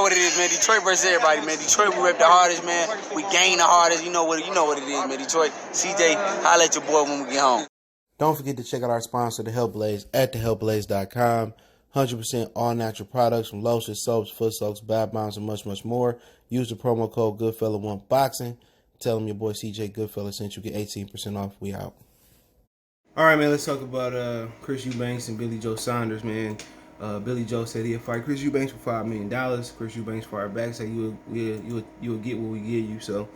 What it is, man. Detroit versus everybody, man. Detroit, we rep the hardest, man. We gain the hardest. You know what it is, man. Detroit, CJ, holla at your boy when we get home. Don't forget to check out our sponsor, The Health Blaze, at thehealthblaze.com. 100% all natural products from lotions, soaps, foot soaks, bath bombs, and much, much more. Use the promo code Goodfella1Boxing. Tell them your boy CJ Goodfella sent you. Get 18% off. We out. All right, man. Let's talk about Chris Eubanks and Billy Joe Saunders, man. Billy Joe said he'd fight Chris Eubanks for $5 million. Chris Eubanks fired back, said you would get what we give you. So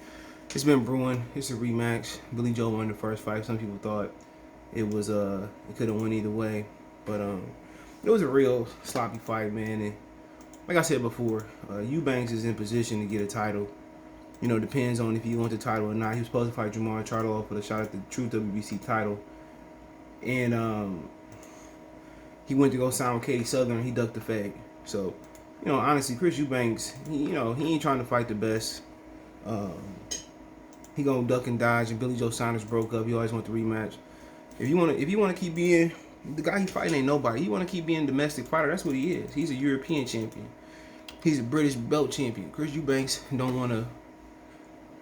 it's been brewing. It's a rematch. Billy Joe won the first fight. Some people thought it was it could have went either way, but it was a real sloppy fight, man. And like I said before, Eubanks is in position to get a title. You know, depends on if he wants the title or not. He was supposed to fight Jamar Charlo for the shot at the true WBC title, and he went to go sign with Katie Southern. He ducked the fag. So, you know, honestly, Chris Eubanks, he ain't trying to fight the best. He gonna duck and dodge. And Billy Joe Saunders broke up. He always want the rematch. If you wanna keep being the guy he fighting, ain't nobody. You wanna keep being a domestic fighter. That's what he is. He's a European champion. He's a British belt champion. Chris Eubanks don't wanna.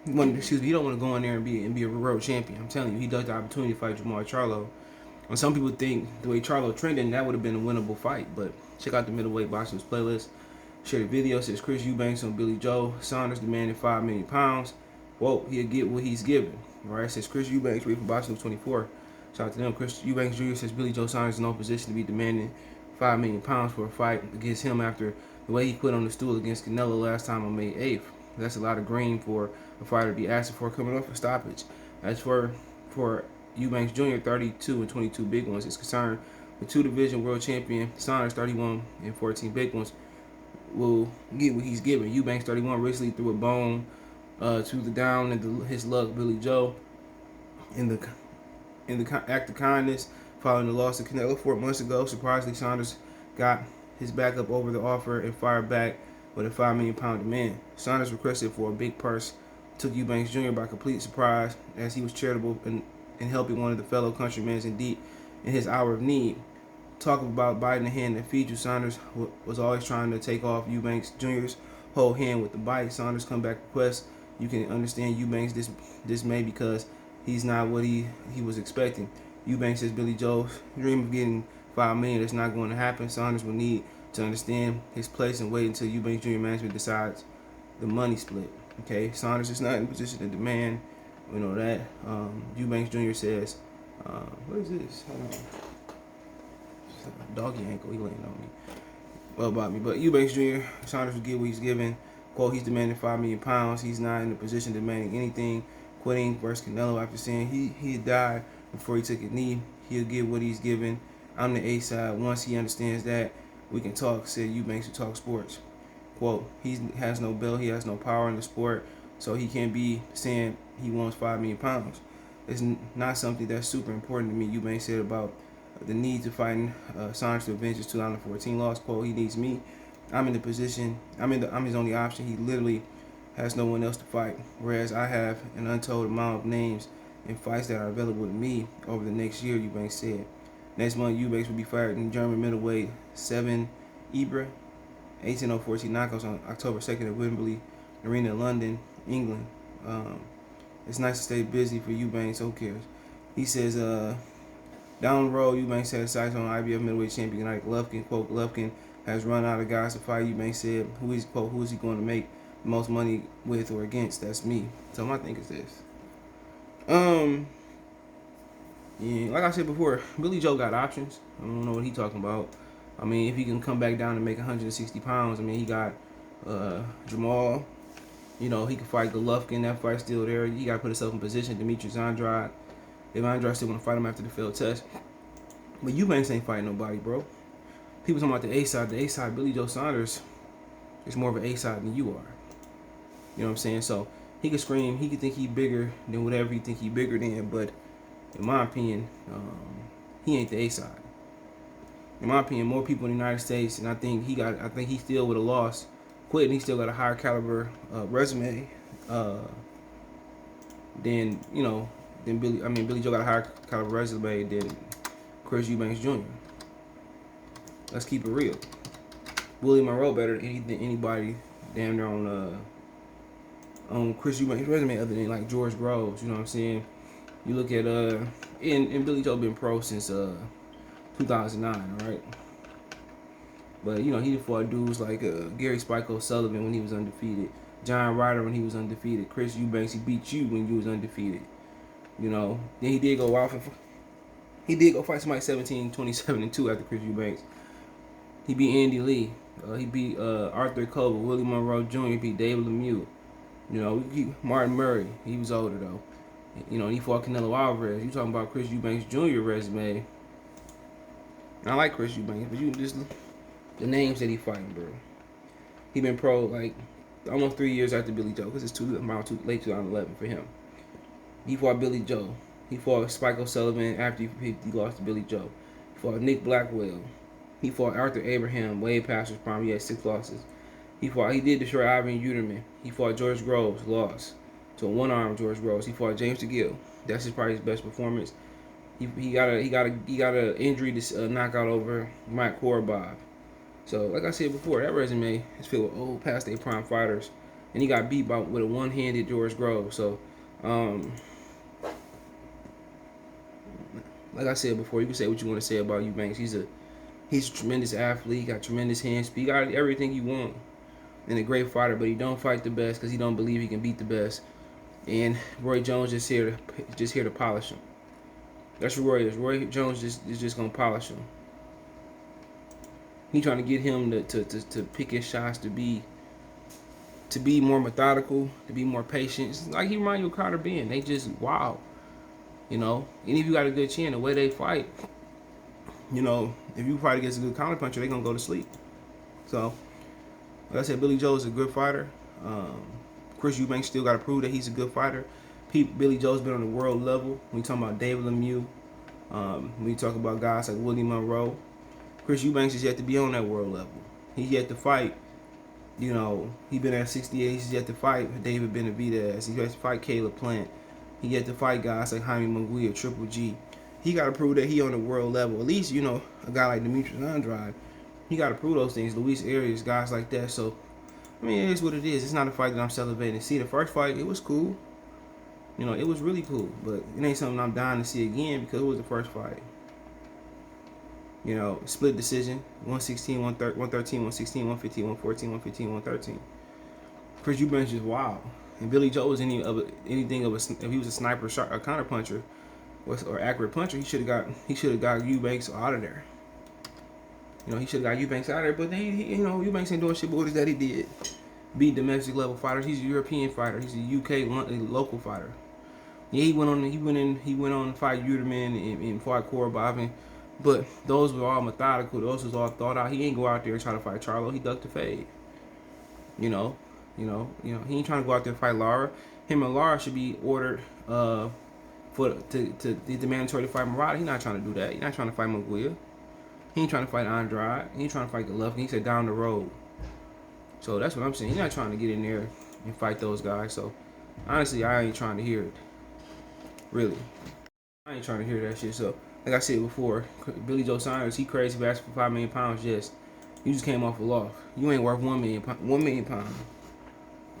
He don't want to go in there and be a world champion. I'm telling you, he ducked the opportunity to fight Jamar Charlo. And some people think the way Charlo trended, that would have been a winnable fight. But check out the middleweight boxing playlist. Share the video. Says Chris Eubanks on Billy Joe Saunders demanding £5 million. Whoa, he'll get what he's given. All right, says Chris Eubanks, read from Boxing 24. Shout out to them. Chris Eubanks Jr. says Billy Joe Saunders is in no position to be demanding £5 million for a fight against him after the way he put on the stool against Canelo last time on May 8th. That's a lot of green for a fighter to be asking for coming off a stoppage. As for Eubanks Jr., 32 and 22 big ones is concerned. The two-division world champion Saunders, 31 and 14 big ones, will get what he's given. Eubanks, 31, recently threw a bone to the down and his luck Billy Joe in the act of kindness following the loss to Canelo 4 months ago. Surprisingly, Saunders got his back up over the offer and fired back with a £5 million demand. Saunders requested for a big purse, took Eubanks Jr. by complete surprise as he was charitable in helping one of the fellow countrymen in his hour of need. Talk about biting the hand that feeds you. Saunders was always trying to take off Eubanks Jr.'s whole hand with the bite. Saunders' comeback request. You can understand Eubanks dismay because he's not what he was expecting. Eubanks says Billy Joe's dream of getting $5 million is not going to happen. Saunders will need to understand his place and wait until Eubanks Jr. management decides the money split. Okay, Saunders is not in position to demand. We know that. Eubanks Jr. says, what is this? Hold on. Doggy ankle, he laying on me. Well, about me. But Eubanks Jr., Saunders will get what he's given. Quote, he's demanding £5 million. He's not in the position of demanding anything. Quitting versus Canelo after saying he died before he took a knee. He'll get what he's given. I'm the A side. Once he understands that, we can talk, said Eubanks to Talk Sports. Quote, he has no belt, he has no power in the sport, so he can't be saying he wants £5 million. It's not something that's super important to me, Eubanks said about the need to fight Saunders to avenge his 2014 loss. Quote, he needs me. I'm in the position, I'm his only option. He literally has no one else to fight, whereas I have an untold amount of names and fights that are available to me over the next year, Eubanks said. Next month, Eubanks will be fighting in German middleweight 7 Ibra, 18-0-14 knockouts on October 2nd at Wembley Arena, London, England. It's nice to stay busy for Eubanks, who cares? He says, down the road, Eubanks had sights on IBF middleweight champion like Golovkin. Quote, Golovkin has run out of guys to fight. Eubanks said, who is he going to make the most money with or against? That's me. So my thing is this. Yeah, like I said before, Billy Joe got options. I don't know what he's talking about. I mean, if he can come back down and make 160 pounds, I mean, he got Jamal. You know, he can fight Golovkin. That fight's still there. He got to put himself in position. Demetrius Andrade. If Andrade still want to fight him after the failed test. But Eubanks ain't fighting nobody, bro. People talking about the A side. The A side, Billy Joe Saunders is more of an A side than you are. You know what I'm saying? So he can scream. He can think he bigger than whatever he think he bigger than. But in my opinion, he ain't the A side. In my opinion, more people in the United States, and I think he still would have lost, quit, and he still got a higher caliber resume than Billy Joe got a higher caliber resume than Chris Eubanks Jr. Let's keep it real. Willie Monroe better than anybody damn near on Chris Eubanks' resume other than like George Groves. You know what I'm saying? You look at and Billy Joe been pro since 2009, right? But you know he fought dudes like Gary Spike O'Sullivan when he was undefeated, John Ryder when he was undefeated, Chris Eubanks he beat you when you was undefeated. You know, then he did go off and he did go fight somebody 17, 27, and 2 after Chris Eubanks. He beat Andy Lee. He beat Arthur Coble, Willie Monroe Jr. He beat David Lemieux. You know, Martin Murray. He was older though. You know, he fought Canelo Alvarez. You talking about Chris Eubanks Jr. resume? I like Chris Eubanks, but you just the names that he fighting, bro. He been pro like almost 3 years after Billy Joe, because it's late 2011 for him. He fought Billy Joe. He fought Spike O'Sullivan after he lost to Billy Joe. He fought Nick Blackwell. He fought Arthur Abraham way past his prime. He had 6 losses. He did destroy Ivan Uterman. He fought George Groves, lost to a one-armed George Groves. He fought James DeGill. That's probably his best performance. He got a injury to knockout over Mike Korobov. So like I said before, that resume is filled with old past their prime fighters, and he got beat with a one-handed George Groves. So like I said before, you can say what you want to say about Eubanks. He's a tremendous athlete. He got tremendous hand speed. He got everything you want and a great fighter, but he don't fight the best because he don't believe he can beat the best. And Roy Jones just here to polish him. That's what Roy is. Roy Jones is just gonna polish him. He trying to get him to pick his shots, to be more methodical, to be more patient. It's like he remind you of Carter Ben. They just wow. You know, and if you got a good chin, the way they fight, you know, if you fight against a good counterpuncher, they gonna go to sleep. So, like I said, Billy Joe is a good fighter. Chris Eubanks still got to prove that he's a good fighter. Billy Joe's been on the world level. When you talk about David Lemieux, when you talk about guys like Willie Monroe, Chris Eubanks is yet to be on that world level. He's yet to fight. You know, he been at 68. He's yet to fight David Benavidez. He yet to fight Caleb Plant. He yet to fight guys like Jaime Munguia, Triple G. He got to prove that he on the world level. At least, you know, a guy like Demetrius Andrade, he got to prove those things. Luis Arias, guys like that. So, I mean, it is what it is. It's not a fight that I'm celebrating. See, the first fight, it was cool. You know, it was really cool. But it ain't something I'm dying to see again because it was the first fight. You know, split decision, 116, 113, 116, 115, 114, 115, 113. Chris Eubanks is wild. And Billy Joe was anything of if he was a sniper, a counter puncher, or accurate puncher, he should have got Eubanks out of there. You know, he should have got Eubanks out of there, but you know, Eubanks ain't doing shit but what is that he did. Beat domestic level fighters. He's a European fighter. He's a UK local fighter. Yeah, he went on to fight Uterman and fought Korobov, but those were all methodical. Those was all thought out. He ain't go out there and try to fight Charlo. He ducked the fade. You know, he ain't trying to go out there and fight Lara. Him and Lara should be ordered to the mandatory to fight Murata. He's not trying to do that. He's not trying to fight Munguia. He ain't trying to fight Andrade. He ain't trying to fight Golovkin. He said down the road. So that's what I'm saying. He's not trying to get in there and fight those guys. So honestly, I ain't trying to hear it. Really, I ain't trying to hear that shit. So like I said before, Billy Joe Saunders, he crazy for asking for 5 million pounds. Yes, you just came off a loss. You ain't worth 1 million pounds.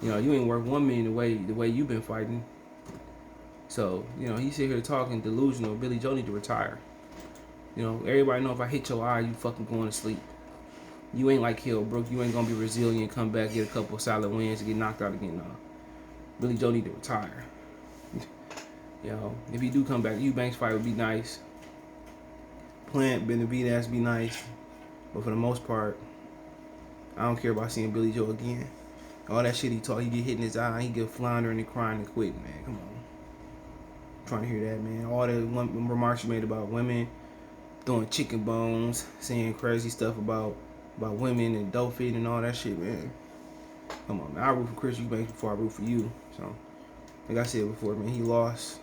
You know, you ain't worth 1 million the way you've been fighting. So you know, he sit here talking delusional. Billy Joe need to retire. You know, everybody know if I hit your eye, you fucking going to sleep. You ain't like Hillbrook. You ain't gonna be resilient, come back, get a couple solid wins, and get knocked out again. No. Billy Joe need to retire. You know, if he do come back, Eubanks fight would be nice. Plant, Benavidez be nice. But for the most part, I don't care about seeing Billy Joe again. All that shit he talk, he get hit in his eye, he get floundering and crying and quitting, man. Come on. I'm trying to hear that, man. All the remarks you made about women, throwing chicken bones, saying crazy stuff about women and dope feeding and all that shit, man. Come on, man. I root for Chris Eubanks before I root for you. So, like I said before, man, he lost.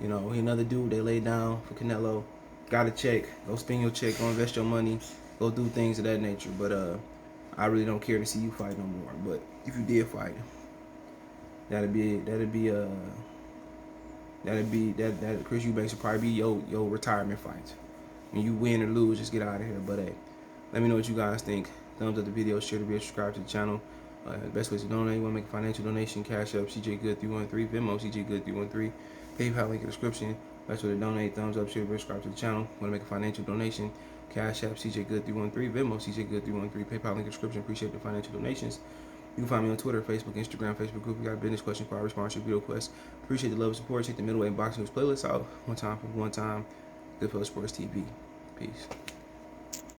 You know, he another dude they laid down for Canelo. Got a check. Go spend your check. Go invest your money. Go do things of that nature. But I really don't care to see you fight no more. But if you did fight, that'd Chris Eubanks would probably be your retirement fight. When you win or lose, just get out of here. But hey, let me know what you guys think. Thumbs up the video, share the video, subscribe to the channel. The best ways to donate, you want to make a financial donation, Cash App, CJ Good 313, Venmo, CJ Good 313, PayPal link in the description. Best way to donate, thumbs up, share, subscribe to the channel. Want to make a financial donation, Cash App, CJ Good 313, Venmo, CJ Good 313, PayPal link in the description. Appreciate the financial donations. You can find me on Twitter, Facebook, Instagram, Facebook group. We got a business question, inquiry, sponsorship, video quest. Appreciate the love and support. Check the middleweight boxing news playlist out one time for one time. Goodfellas Sports TV. Peace.